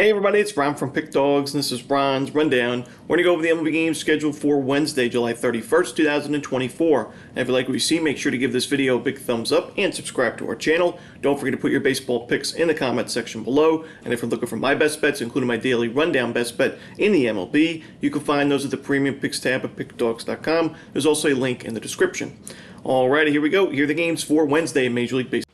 Hey everybody, it's Ron from Pick Dawgz, and this is Ron's Rundown. We're going to go over the MLB games scheduled for Wednesday, July 31st, 2024. And if you like what you see, make sure to give this video a big thumbs up and subscribe to our channel. Don't forget to put your baseball picks in the comment section below. And if you're looking for my best bets, including my daily rundown best bet in the MLB, you can find those at the premium picks tab at pickdawgz.com. There's also a link in the description. Alrighty, here we go. Here are the games for Wednesday in Major League Baseball.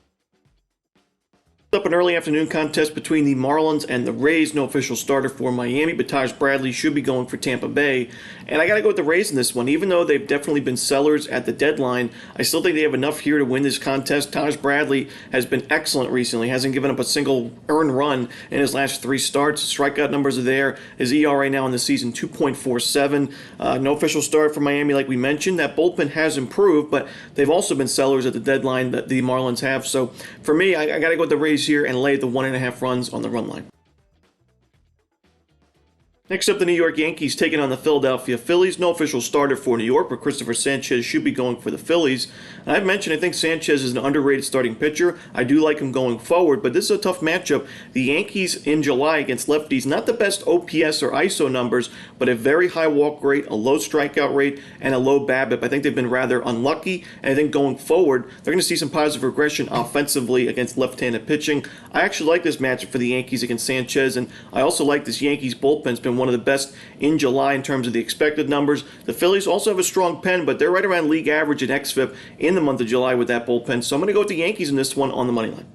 Up an early afternoon contest between the Marlins and the Rays. No official starter for Miami, but Taj Bradley should be going for Tampa Bay. And I got to go with the Rays in this one. Even though they've definitely been sellers at the deadline, I still think they have enough here to win this contest. Taj Bradley has been excellent recently. Hasn't given up a single earned run in his last 3 starts. Strikeout numbers are there. His ERA now in the season, 2.47. No official start for Miami, like we mentioned. That bullpen has improved, but they've also been sellers at the deadline that the Marlins have. So for me, I got to go with the Rays here and lay the 1.5 runs on the run line. Next up, the New York Yankees taking on the Philadelphia Phillies. No official starter for New York, but Christopher Sanchez should be going for the Phillies. And I've mentioned I think Sanchez is an underrated starting pitcher. I do like him going forward, but this is a tough matchup. The Yankees in July against lefties, not the best OPS or ISO numbers, but a very high walk rate, a low strikeout rate, and a low BABIP. I think they've been rather unlucky, and I think going forward, they're going to see some positive regression offensively against left-handed pitching. I actually like this matchup for the Yankees against Sanchez, and I also like this Yankees bullpen. It's been one of the best in July in terms of the expected numbers. The Phillies also have a strong pen, but they're right around league average in xFIP in the month of July with that bullpen. So I'm going to go with the Yankees in this one on the money line.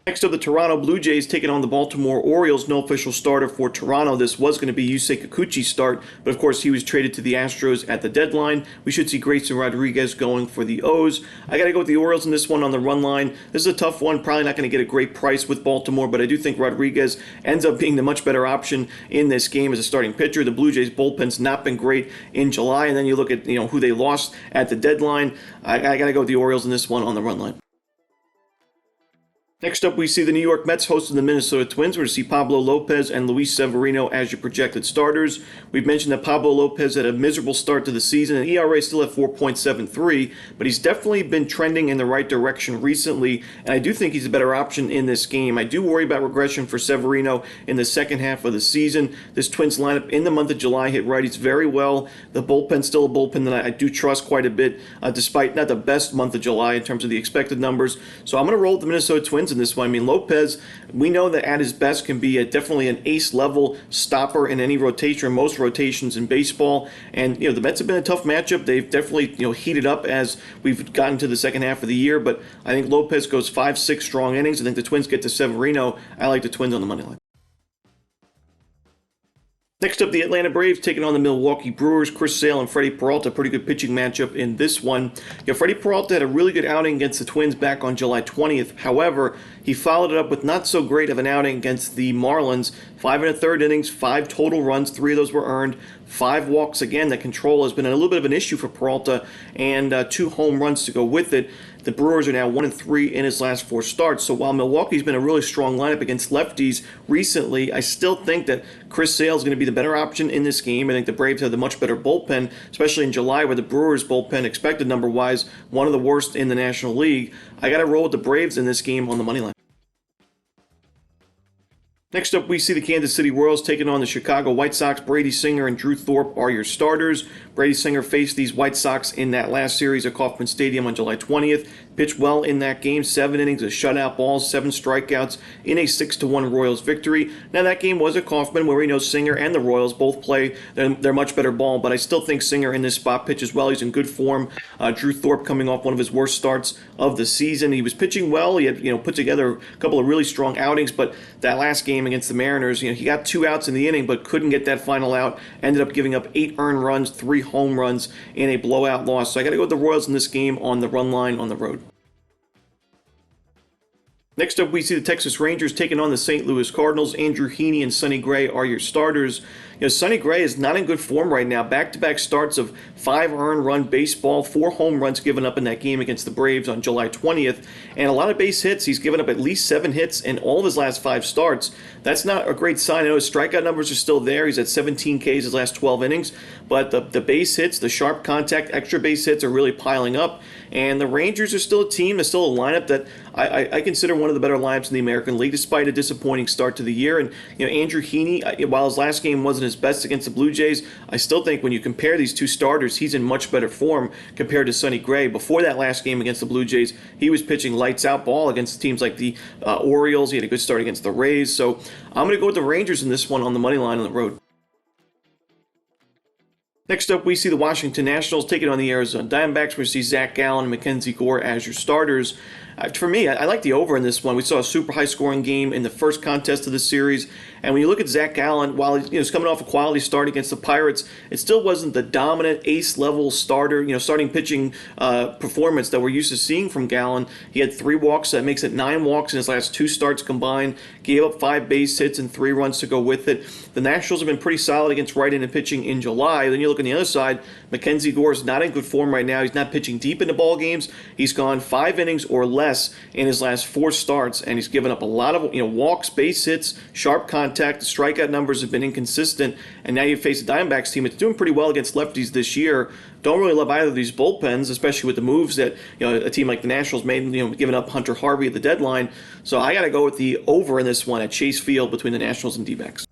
Next up, the Toronto Blue Jays taking on the Baltimore Orioles. No official starter for Toronto. This was going to be Yusei Kikuchi's start, but of course he was traded to the Astros at the deadline. We should see Grayson Rodriguez going for the O's. I got to go with the Orioles in this one on the run line. This is a tough one. Probably not going to get a great price with Baltimore, but I do think Rodriguez ends up being the much better option in this game as a starting pitcher. The Blue Jays bullpen's not been great in July, and then you look at who they lost at the deadline. I got to go with the Orioles in this one on the run line. Next up, we see the New York Mets hosting the Minnesota Twins. We're going to see Pablo Lopez and Luis Severino as your projected starters. We've mentioned that Pablo Lopez had a miserable start to the season, and ERA still at 4.73, but he's definitely been trending in the right direction recently, and I do think he's a better option in this game. I do worry about regression for Severino in the second half of the season. This Twins lineup in the month of July hit righties very well. The bullpen's still a bullpen that I do trust quite a bit, despite not the best month of July in terms of the expected numbers. So I'm going to roll with the Minnesota Twins in this one. I mean, Lopez, we know that at his best can be definitely an ace-level stopper in any rotation, or most rotations in baseball. And, the Mets have been a tough matchup. They've definitely, heated up as we've gotten to the second half of the year. But I think Lopez goes 5-6 strong innings. I think the Twins get to Severino. I like the Twins on the money line. Next up, the Atlanta Braves taking on the Milwaukee Brewers. Chris Sale and Freddie Peralta, pretty good pitching matchup in this one. Freddie Peralta had a really good outing against the Twins back on July 20th. However, he followed it up with not so great of an outing against the Marlins. 5 1/3 innings, 5 total runs, 3 of those were earned, 5 walks. Again, that control has been a little bit of an issue for Peralta, and 2 home runs to go with it. The Brewers are now 1-3 in his last 4 starts. So while Milwaukee's been a really strong lineup against lefties recently, I still think that Chris Sale is going to be the better option in this game. I think the Braves have the much better bullpen, especially in July, where the Brewers' bullpen, expected number-wise, one of the worst in the National League. I got to roll with the Braves in this game on the money line. Next up, we see the Kansas City Royals taking on the Chicago White Sox. Brady Singer and Drew Thorpe are your starters. Brady Singer faced these White Sox in that last series at Kauffman Stadium on July 20th. Pitched well in that game, 7 innings of shutout balls, 7 strikeouts in a 6-1 Royals victory. Now that game was at Kauffman, where we know Singer and the Royals both play their much better ball, but I still think Singer in this spot pitches well. He's in good form. Drew Thorpe coming off one of his worst starts of the season. He was pitching well. He had put together a couple of really strong outings, but that last game against the Mariners, he got 2 outs in the inning, but couldn't get that final out. Ended up giving up 8 earned runs, 3 home runs in a blowout loss. So I got to go with the Royals in this game on the run line on the road. Next up, we see the Texas Rangers taking on the St. Louis Cardinals. Andrew Heaney and Sonny Gray are your starters. Sonny Gray is not in good form right now. Back-to-back starts of 5 earned run baseball, 4 home runs given up in that game against the Braves on July 20th, and a lot of base hits. He's given up at least 7 hits in all of his last 5 starts. That's not a great sign. I know his strikeout numbers are still there. He's at 17 Ks his last 12 innings, but the base hits, the sharp contact, extra base hits are really piling up, and the Rangers are still a team, they're still a lineup that I consider one of the better lineups in the American League, despite a disappointing start to the year. And Andrew Heaney, while his last game wasn't his best against the Blue Jays, I still think when you compare these two starters, he's in much better form compared to Sonny Gray. Before that last game against the Blue Jays, he was pitching lights out ball against teams like the Orioles. He had a good start against the Rays. So I'm going to go with the Rangers in this one on the money line on the road. Next up, we see the Washington Nationals taking on the Arizona Diamondbacks. We see Zach Gallen and Mackenzie Gore as your starters. For me, I like the over in this one. We saw a super high-scoring game in the first contest of the series. And when you look at Zach Gallen, while he's coming off a quality start against the Pirates, it still wasn't the dominant ace-level starter, starting pitching performance that we're used to seeing from Gallen. He had 3 walks, so that makes it 9 walks in his last 2 starts combined. Gave up 5 base hits and 3 runs to go with it. The Nationals have been pretty solid against right-handed pitching in July. Then you look on the other side, Mackenzie Gore is not in good form right now. He's not pitching deep into ball games. He's gone 5 innings or less in his last 4 starts, and he's given up a lot of walks, base hits, sharp contact. The strikeout numbers have been inconsistent, and now you face a Diamondbacks team that's doing pretty well against lefties this year. Don't really love either of these bullpens, especially with the moves that a team like the Nationals made, giving up Hunter Harvey at the deadline. So I got to go with the over in this one at Chase Field between the Nationals and D-backs.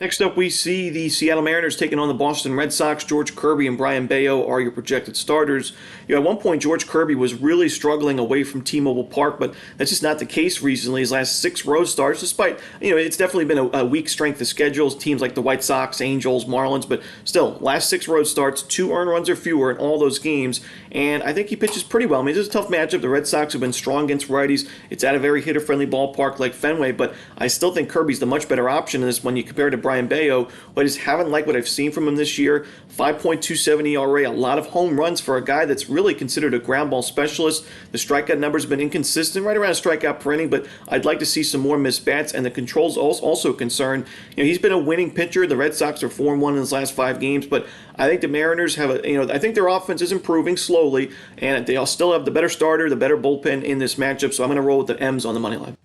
Next up, we see the Seattle Mariners taking on the Boston Red Sox. George Kirby and Brian Bayo are your projected starters. At one point, George Kirby was really struggling away from T-Mobile Park, but that's just not the case recently. His last 6 road starts, despite, it's definitely been a weak strength of schedules, teams like the White Sox, Angels, Marlins, but still, last 6 road starts, 2 earned runs or fewer in all those games, and I think he pitches pretty well. I mean, this is a tough matchup. The Red Sox have been strong against righties. It's at a very hitter-friendly ballpark like Fenway, but I still think Kirby's the much better option in this when you compare it to Brian Bayo, but I just haven't liked what I've seen from him this year. 5.27 ERA, a lot of home runs for a guy that's really considered a ground ball specialist. The strikeout numbers have been inconsistent, right around a strikeout per inning, but I'd like to see some more missed bats, and the control's also a concern. He's been a winning pitcher. The Red Sox are 4-1 in his last 5 games, but I think the Mariners have I think their offense is improving slowly, and they'll still have the better starter, the better bullpen in this matchup, so I'm going to roll with the M's on the money line.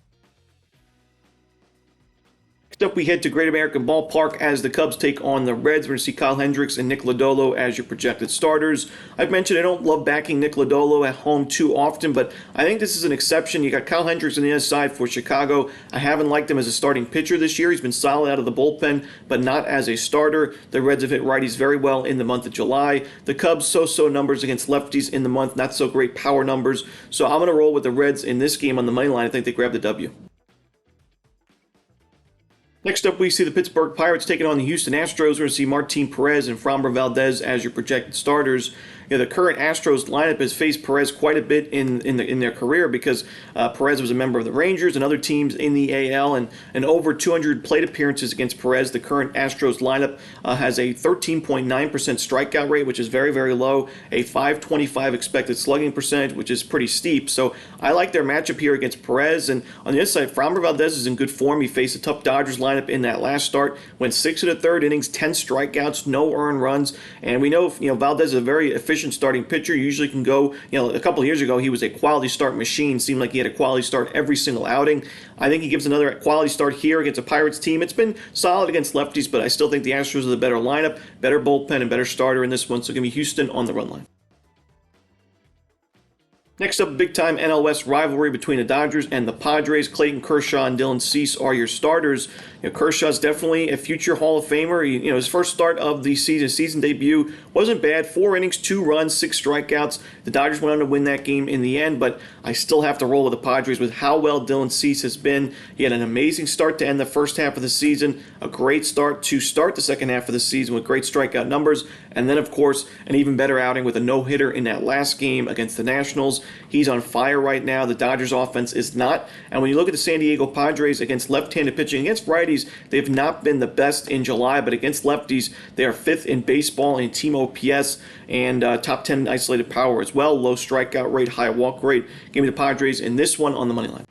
Next up, we head to Great American Ballpark as the Cubs take on the Reds. We're going to see Kyle Hendricks and Nick Lodolo as your projected starters. I've mentioned I don't love backing Nick Lodolo at home too often, but I think this is an exception. You got Kyle Hendricks on the other side for Chicago. I haven't liked him as a starting pitcher this year. He's been solid out of the bullpen, but not as a starter. The Reds have hit righties very well in the month of July. The Cubs, so-so numbers against lefties in the month, not so great power numbers. So I'm going to roll with the Reds in this game on the money line. I think they grab the W. Next up, we see the Pittsburgh Pirates taking on the Houston Astros. We're going to see Martin Perez and Framber Valdez as your projected starters. The current Astros lineup has faced Perez quite a bit in their career because Perez was a member of the Rangers and other teams in the AL, and over 200 plate appearances against Perez. The current Astros lineup has a 13.9% strikeout rate, which is very, very low, a .525 expected slugging percentage, which is pretty steep. So I like their matchup here against Perez. And on the other side, Framber Valdez is in good form. He faced a tough Dodgers lineup in that last start, went 6 1/3 innings, 10 strikeouts, no earned runs, and we know Valdez is a very efficient starting pitcher. Usually can go, a couple of years ago he was a quality start machine. Seemed like he had a quality start every single outing. I think he gives another quality start here against a Pirates team. It's been solid against lefties, but I still think the Astros are the better lineup, better bullpen, and better starter in this one. So give me Houston on the run line. Next up, big-time NL West rivalry between the Dodgers and the Padres. Clayton Kershaw and Dylan Cease are your starters. Kershaw's definitely a future Hall of Famer. His first start of the season debut wasn't bad. 4 innings, 2 runs, 6 strikeouts. The Dodgers went on to win that game in the end, but I still have to roll with the Padres with how well Dylan Cease has been. He had an amazing start to end the first half of the season, a great start to start the second half of the season with great strikeout numbers, and then, of course, an even better outing with a no-hitter in that last game against the Nationals. He's on fire right now. The Dodgers offense is not. And when you look at the San Diego Padres against left-handed pitching, against righties, they've not been the best in July, but against lefties, they are 5th in baseball in team OPS and top 10 isolated power as well. Low strikeout rate, high walk rate. Give me the Padres in this one on the money line.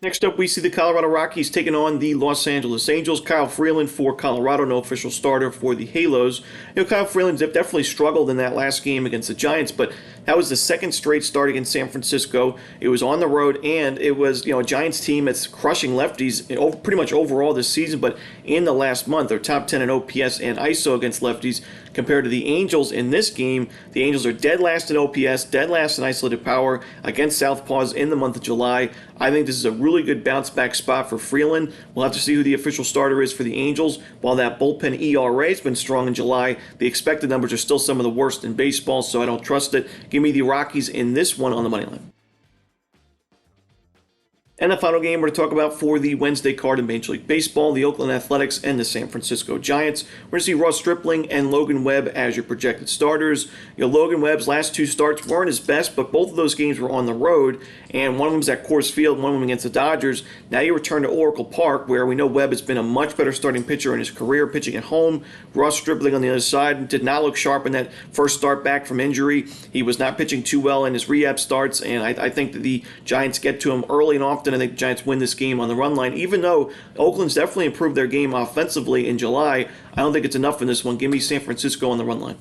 Next up, we see the Colorado Rockies taking on the Los Angeles Angels. Kyle Freeland for Colorado, no official starter for the Halos. Kyle Freeland definitely struggled in that last game against the Giants, but that was the second straight start against San Francisco. It was on the road, and it was a Giants team that's crushing lefties pretty much overall this season, but in the last month, they're top 10 in OPS and ISO against lefties. compared to the Angels in this game. The Angels are dead last in OPS, dead last in isolated power against Southpaws in the month of July. I think this is a really good bounce back spot for Freeland. We'll have to see who the official starter is for the Angels. While that bullpen ERA has been strong in July, the expected numbers are still some of the worst in baseball, so I don't trust it. Give me the Rockies in this one on the money line. And the final game we're going to talk about for the Wednesday card in Major League Baseball, the Oakland Athletics and the San Francisco Giants. We're going to see Ross Stripling and Logan Webb as your projected starters. Logan Webb's last two starts weren't his best, but both of those games were on the road, and one of them was at Coors Field, one of them against the Dodgers. Now you return to Oracle Park, where we know Webb has been a much better starting pitcher in his career, pitching at home. Ross Stripling on the other side did not look sharp in that first start back from injury. He was not pitching too well in his rehab starts, and I think that the Giants get to him early and often. I think the Giants win this game on the run line. Even though Oakland's definitely improved their game offensively in July, I don't think it's enough in this one. Give me San Francisco on the run line.